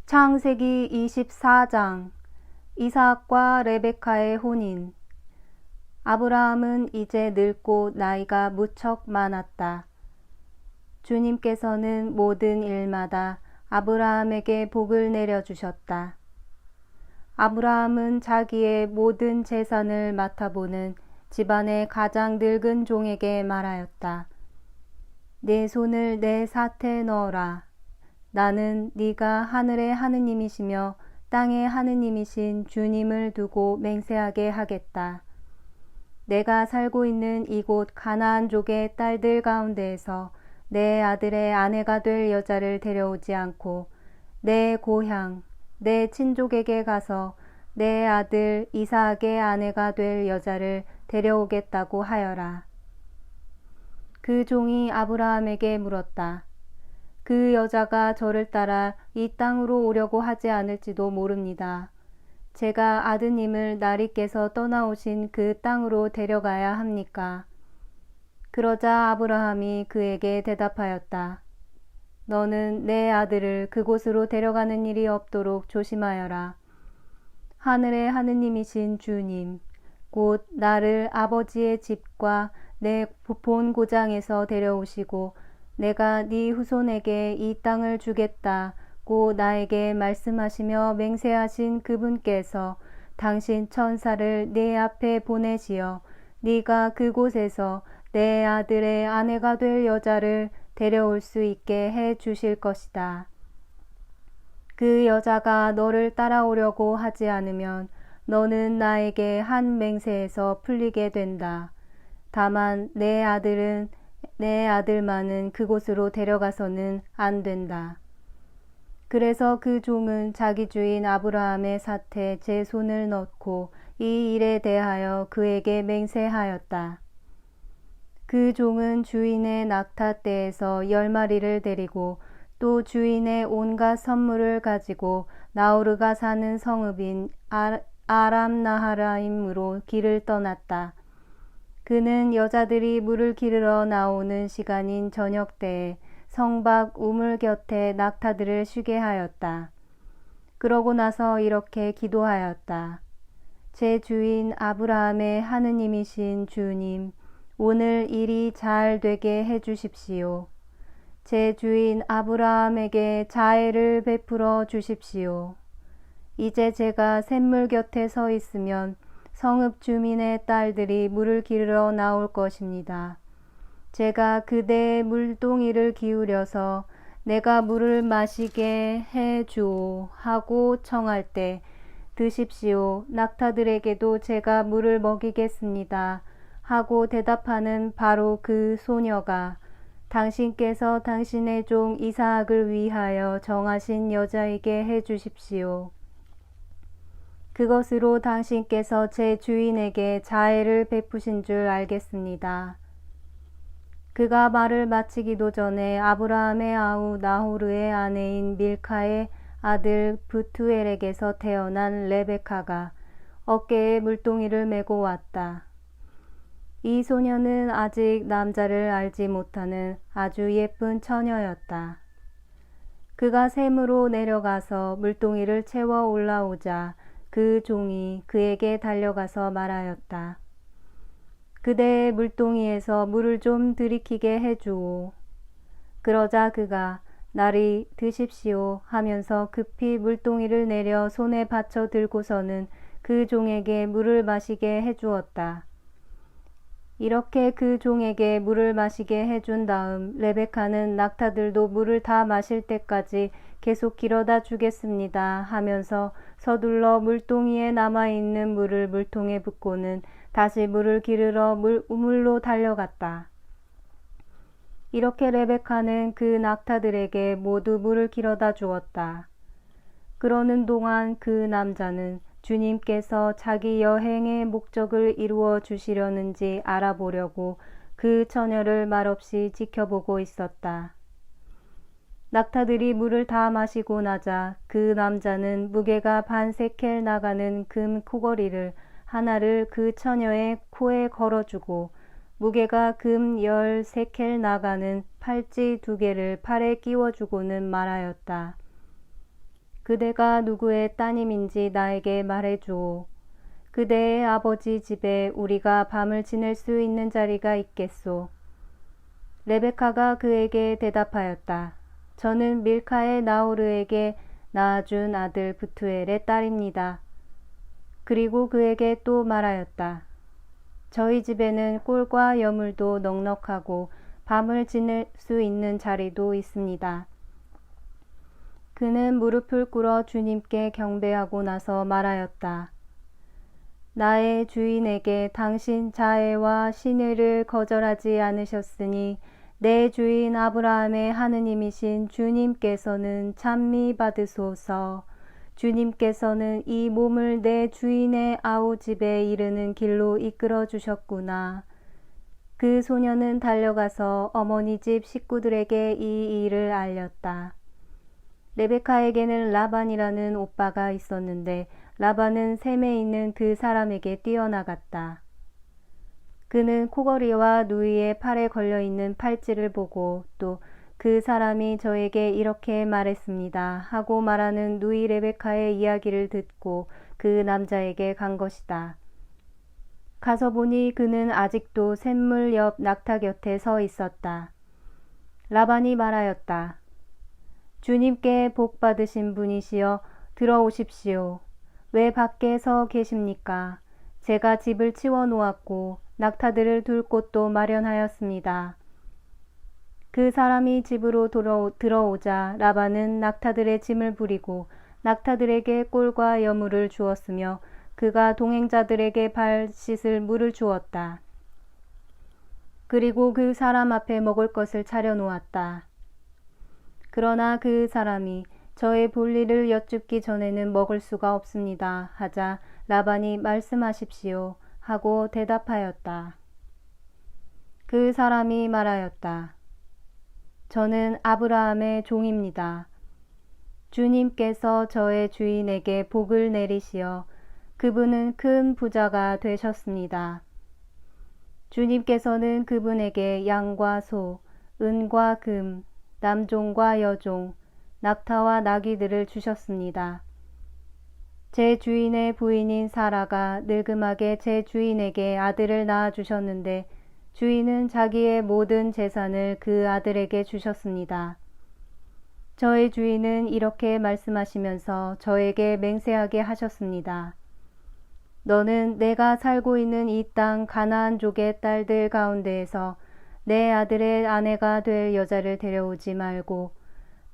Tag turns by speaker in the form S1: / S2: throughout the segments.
S1: 창세기 24장 이삭과 레베카의 혼인. 아브라함은 이제 늙고 나이가 무척 많았다. 주님께서는 모든 일마다 아브라함에게 복을 내려주셨다. 아브라함은 자기의 모든 재산을 맡아보는 집안의 가장 늙은 종에게 말하였다. 내 손을 내 사태에 넣어라. 나는 네가 하늘의 하느님이시며 땅의 하느님이신 주님을 두고 맹세하게 하겠다. 내가 살고 있는 이곳 가나안족의 딸들 가운데에서 내 아들의 아내가 될 여자를 데려오지 않고 내 고향, 내 친족에게 가서 내 아들 이삭의 아내가 될 여자를 데려오겠다고 하여라. 그 종이 아브라함에게 물었다. 그 여자가 저를 따라 이 땅으로 오려고 하지 않을지도 모릅니다. 제가 아드님을 나리께서 떠나오신 그 땅으로 데려가야 합니까? 그러자 아브라함이 그에게 대답하였다. 너는 내 아들을 그곳으로 데려가는 일이 없도록 조심하여라. 하늘의 하느님이신 주님, 곧 나를 아버지의 집과 내 본 고장에서 데려오시고 내가 네 후손에게 이 땅을 주겠다고 나에게 말씀하시며 맹세하신 그분께서 당신 천사를 내 앞에 보내시어 네가 그곳에서 내 아들의 아내가 될 여자를 데려올 수 있게 해 주실 것이다. 그 여자가 너를 따라오려고 하지 않으면 너는 나에게 한 맹세에서 풀리게 된다. 다만 내 아들만은 그곳으로 데려가서는 안 된다. 그래서 그 종은 자기 주인 아브라함의 사태에 제 손을 넣고 이 일에 대하여 그에게 맹세하였다. 그 종은 주인의 낙타떼에서 10마리를 데리고 또 주인의 온갖 선물을 가지고 나호르가 사는 성읍인 아람 나하라임으로 길을 떠났다. 그는 여자들이 물을 기르러 나오는 시간인 저녁 때에 성 밖 우물 곁에 낙타들을 쉬게 하였다. 그러고 나서 이렇게 기도하였다. 제 주인 아브라함의 하느님이신 주님, 오늘 일이 잘 되게 해주십시오. 제 주인 아브라함에게 자애를 베풀어 주십시오. 이제 제가 샘물 곁에 서 있으면 성읍 주민의 딸들이 물을 기르러 나올 것입니다. 제가 그대의 물동이를 기울여서 내가 물을 마시게 해주오 하고 청할 때 드십시오. 낙타들에게도 제가 물을 먹이겠습니다. 하고 대답하는 바로 그 소녀가 당신께서 당신의 종 이삭을 위하여 정하신 여자이게 해주십시오. 그것으로 당신께서 제 주인에게 자애를 베푸신 줄 알겠습니다. 그가 말을 마치기도 전에 아브라함의 아우 나호르의 아내인 밀카의 아들 브투엘에게서 태어난 레베카가 어깨에 물동이를 메고 왔다. 이 소녀는 아직 남자를 알지 못하는 아주 예쁜 처녀였다. 그가 샘으로 내려가서 물동이를 채워 올라오자 그 종이 그에게 달려가서 말하였다. 그대의 물동이에서 물을 좀 들이키게 해주오. 그러자 그가 나리 드십시오 하면서 급히 물동이를 내려 손에 받쳐 들고서는 그 종에게 물을 마시게 해주었다. 이렇게 그 종에게 물을 마시게 해준 다음 레베카는 낙타들도 물을 다 마실 때까지 계속 길어다 주겠습니다 하면서 서둘러 물동이에 남아있는 물을 물통에 붓고는 다시 물을 기르러 우물로 달려갔다. 이렇게 레베카는 그 낙타들에게 모두 물을 길어다 주었다. 그러는 동안 그 남자는 주님께서 자기 여행의 목적을 이루어 주시려는지 알아보려고 그 처녀를 말없이 지켜보고 있었다. 낙타들이 물을 다 마시고 나자 그 남자는 무게가 반 세켈 나가는 금 코걸이를 하나를 그 처녀의 코에 걸어주고 무게가 금 10세켈 나가는 팔찌 2개를 팔에 끼워주고는 말하였다. 그대가 누구의 따님인지 나에게 말해주오. 그대의 아버지 집에 우리가 밤을 지낼 수 있는 자리가 있겠소. 레베카가 그에게 대답하였다. 저는 밀카의 나호르에게 낳아준 아들 부투엘의 딸입니다. 그리고 그에게 또 말하였다. 저희 집에는 꿀과 여물도 넉넉하고 밤을 지낼 수 있는 자리도 있습니다. 그는 무릎을 꿇어 주님께 경배하고 나서 말하였다. 나의 주인에게 당신 자애와 신의를 거절하지 않으셨으니 내 주인 아브라함의 하느님이신 주님께서는 찬미 받으소서. 주님께서는 이 몸을 내 주인의 아우 집에 이르는 길로 이끌어 주셨구나. 그 소녀는 달려가서 어머니 집 식구들에게 이 일을 알렸다. 레베카에게는 라반이라는 오빠가 있었는데 라반은 셈에 있는 그 사람에게 뛰어나갔다. 그는 코걸이와 누이의 팔에 걸려있는 팔찌를 보고 또 그 사람이 저에게 이렇게 말했습니다 하고 말하는 누이 레베카의 이야기를 듣고 그 남자에게 간 것이다. 가서 보니 그는 아직도 샘물 옆 낙타 곁에 서 있었다. 라반이 말하였다. 주님께 복 받으신 분이시여 들어오십시오. 왜 밖에 서 계십니까? 제가 집을 치워 놓았고 낙타들을 둘 곳도 마련하였습니다. 그 사람이 집으로 들어오자 라반은 낙타들의 짐을 부리고 낙타들에게 꿀과 여물을 주었으며 그가 동행자들에게 발 씻을 물을 주었다. 그리고 그 사람 앞에 먹을 것을 차려 놓았다. 그러나 그 사람이 저의 볼일을 여쭙기 전에는 먹을 수가 없습니다 하자 라반이 말씀하십시오 하고 대답하였다. 그 사람이 말하였다. 저는 아브라함의 종입니다. 주님께서 저의 주인에게 복을 내리시어 그분은 큰 부자가 되셨습니다. 주님께서는 그분에게 양과 소, 은과 금, 남종과 여종, 낙타와 나귀들을 주셨습니다. 제 주인의 부인인 사라가 늙음하게 제 주인에게 아들을 낳아주셨는데 주인은 자기의 모든 재산을 그 아들에게 주셨습니다. 저의 주인은 이렇게 말씀하시면서 저에게 맹세하게 하셨습니다. 너는 내가 살고 있는 이 땅 가나안족의 딸들 가운데에서 내 아들의 아내가 될 여자를 데려오지 말고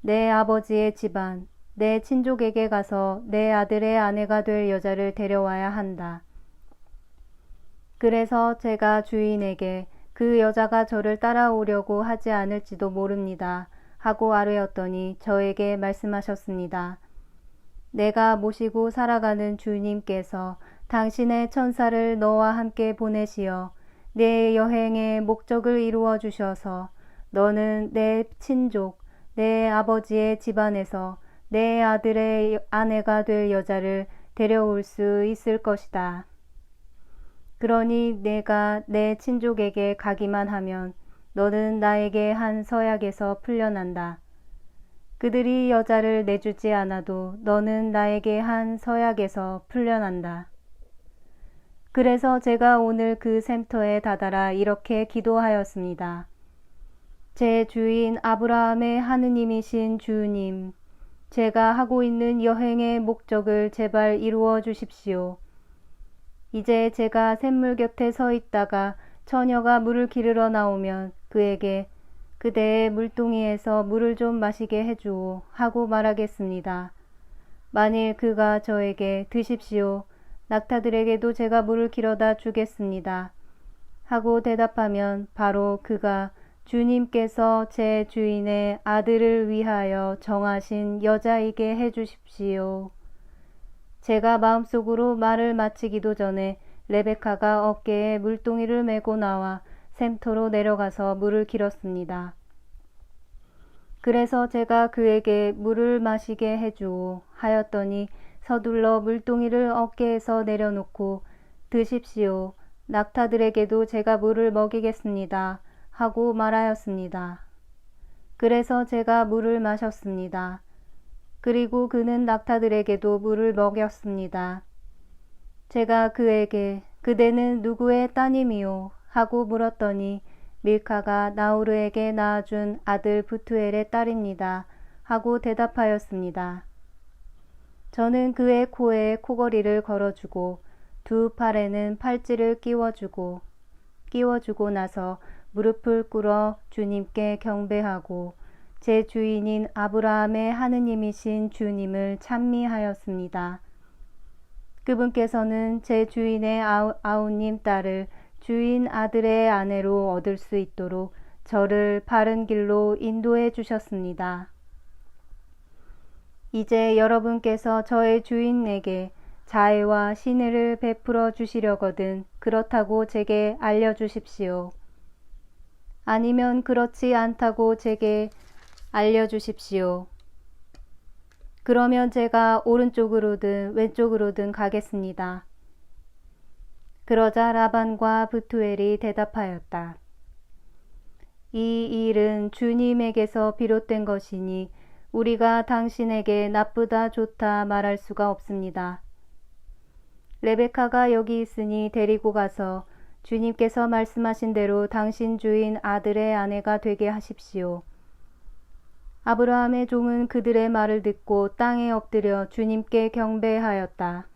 S1: 내 아버지의 집안, 내 친족에게 가서 내 아들의 아내가 될 여자를 데려와야 한다. 그래서 제가 주인에게 그 여자가 저를 따라오려고 하지 않을지도 모릅니다 하고 아뢰었더니 저에게 말씀하셨습니다. 내가 모시고 살아가는 주님께서 당신의 천사를 너와 함께 보내시어 내 여행의 목적을 이루어 주셔서 너는 내 친족, 내 아버지의 집안에서 내 아들의 아내가 될 여자를 데려올 수 있을 것이다. 그러니 내가 내 친족에게 가기만 하면 너는 나에게 한 서약에서 풀려난다. 그들이 여자를 내주지 않아도 너는 나에게 한 서약에서 풀려난다. 그래서 제가 오늘 그 샘터에 다다라 이렇게 기도하였습니다. 제 주인 아브라함의 하느님이신 주님, 제가 하고 있는 여행의 목적을 제발 이루어 주십시오. 이제 제가 샘물 곁에 서 있다가 처녀가 물을 기르러 나오면 그에게 그대의 물동이에서 물을 좀 마시게 해주오 하고 말하겠습니다. 만일 그가 저에게 드십시오. 낙타들에게도 제가 물을 길어다 주겠습니다. 하고 대답하면 바로 그가 주님께서 제 주인의 아들을 위하여 정하신 여자이게 해주십시오. 제가 마음속으로 말을 마치기도 전에 레베카가 어깨에 물동이를 메고 나와 샘터로 내려가서 물을 길었습니다. 그래서 제가 그에게 물을 마시게 해주오 하였더니 서둘러 물동이를 어깨에서 내려놓고 드십시오. 낙타들에게도 제가 물을 먹이겠습니다. 하고 말하였습니다. 그래서 제가 물을 마셨습니다. 그리고 그는 낙타들에게도 물을 먹였습니다. 제가 그에게 그대는 누구의 따님이요? 하고 물었더니 밀카가 나우르에게 낳아준 아들 부투엘의 딸입니다. 하고 대답하였습니다. 저는 그의 코에 코걸이를 걸어주고 두 팔에는 팔찌를 끼워주고 나서 무릎을 꿇어 주님께 경배하고 제 주인인 아브라함의 하느님이신 주님을 찬미하였습니다. 그분께서는 제 주인의 아우님 딸을 주인 아들의 아내로 얻을 수 있도록 저를 바른 길로 인도해 주셨습니다. 이제 여러분께서 저의 주인에게 자애와 신의를 베풀어 주시려거든 그렇다고 제게 알려주십시오. 아니면 그렇지 않다고 제게 알려주십시오. 그러면 제가 오른쪽으로든 왼쪽으로든 가겠습니다. 그러자 라반과 부투엘이 대답하였다. 이 일은 주님에게서 비롯된 것이니 우리가 당신에게 나쁘다 좋다 말할 수가 없습니다. 레베카가 여기 있으니 데리고 가서 주님께서 말씀하신 대로 당신 주인 아들의 아내가 되게 하십시오. 아브라함의 종은 그들의 말을 듣고 땅에 엎드려 주님께 경배하였다.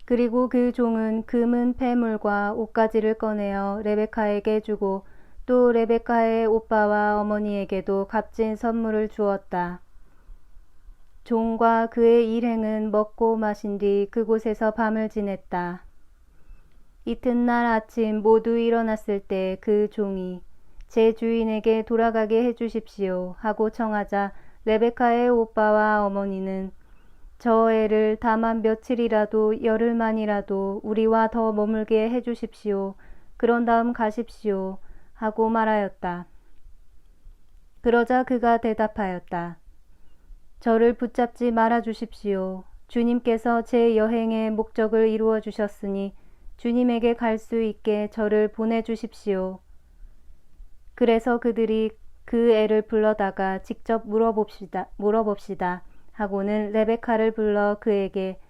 S1: 그리고 그 종은 금은 패물과 옷가지를 꺼내어 레베카에게 주고 또 레베카의 오빠와 어머니에게도 값진 선물을 주었다. 종과 그의 일행은 먹고 마신 뒤 그곳에서 밤을 지냈다. 이튿날 아침 모두 일어났을 때 그 종이 제 주인에게 돌아가게 해주십시오 하고 청하자 레베카의 오빠와 어머니는 저 애를 다만 며칠이라도 열흘만이라도 우리와 더 머물게 해주십시오. 그런 다음 가십시오. 하고 말하였다. 그러자 그가 대답하였다. 저를 붙잡지 말아 주십시오. 주님께서 제 여행의 목적을 이루어 주셨으니 주님에게 갈 수 있게 저를 보내주십시오. 그래서 그들이 그 애를 불러다가 직접 물어봅시다 하고는 레베카를 불러 그에게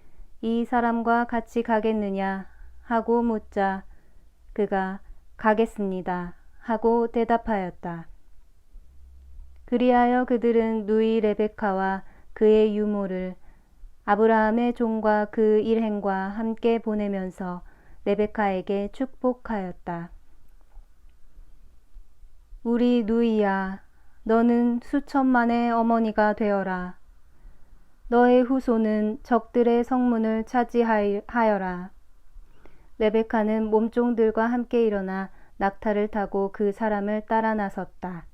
S1: 이 사람과 같이 가겠느냐 하고 묻자 그가 가겠습니다 하고 대답하였다. 그리하여 그들은 누이 레베카와 그의 유모를 아브라함의 종과 그 일행과 함께 보내면서 레베카에게 축복하였다. 우리 누이야, 너는 수천만의 어머니가 되어라. 너의 후손은 적들의 성문을 차지하여라. 레베카는 몸종들과 함께 일어나 낙타를 타고 그 사람을 따라 나섰다.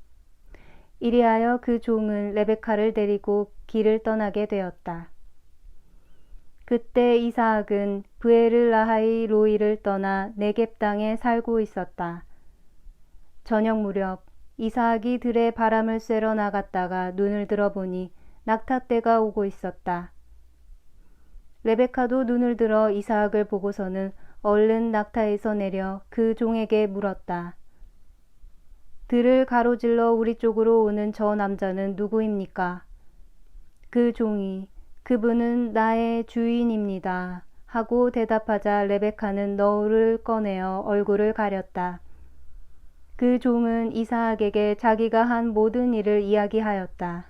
S1: 이리하여 그 종은 레베카를 데리고 길을 떠나게 되었다. 그때 이사학은 브에르라하이 로이를 떠나 네겝 땅에 살고 있었다. 저녁 무렵 이사학이 들에 바람을 쐬러 나갔다가 눈을 들어보니 낙타떼가 오고 있었다. 레베카도 눈을 들어 이사학을 보고서는 얼른 낙타에서 내려 그 종에게 물었다. 들을 가로질러 우리 쪽으로 오는 저 남자는 누구입니까? 그 종이 그분은 나의 주인입니다. 하고 대답하자 레베카는 너울을 꺼내어 얼굴을 가렸다. 그 종은 이사학에게 자기가 한 모든 일을 이야기하였다.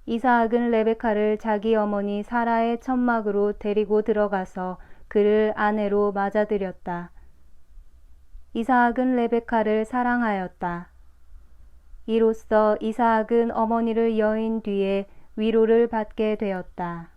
S1: 이사학은 레베카를 자기 어머니 사라의 천막으로 데리고 들어가서 그를 아내로 맞아들였다. 이사학은 레베카를 사랑하였다. 이로써 이사학은 어머니를 여인 뒤에 위로를 받게 되었다.